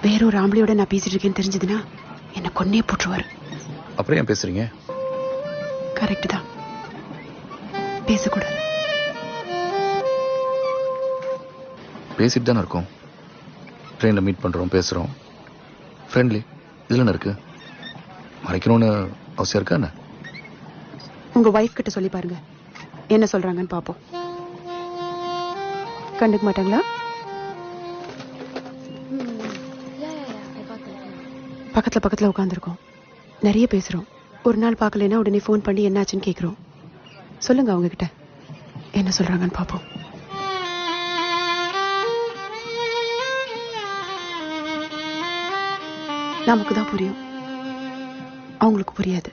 வேற ஒரு ஆம்பளையோட நான் பேசிட்டு இருக்கேன்னு தெரிஞ்சதுன்னா என்ன கொன்னே போட்டுருவாரு. அப்புறம் ஏன் பேசுறீங்க? கரெக்ட் தான், பேசக்கூடாது. பேசிட்டு தானே இருக்கோம். ட்ரெயினில் மீட் பண்ணுறோம், பேசுகிறோம், ஃப்ரெண்ட்லி. இதில் என்ன இருக்கு? மறைக்கணும்னு அவசியம் இருக்கா என்ன? உங்க ஒய்ஃப் கிட்ட சொல்லி பாருங்க, என்ன சொல்றாங்கன்னு பாப்போம். கண்டுக்க மாட்டாங்களா? பக்கத்துல பக்கத்துல உட்காந்துருக்கோம், நிறைய பேசுறோம். ஒரு நாள் பார்க்கலன்னா உடனே ஃபோன் பண்ணி என்னாச்சுன்னு கேட்குறோம். சொல்லுங்க அவங்க கிட்ட என்ன சொல்றாங்கன்னு பாப்போம். நமக்கு தான் புரியும், அவங்களுக்கு புரியாது.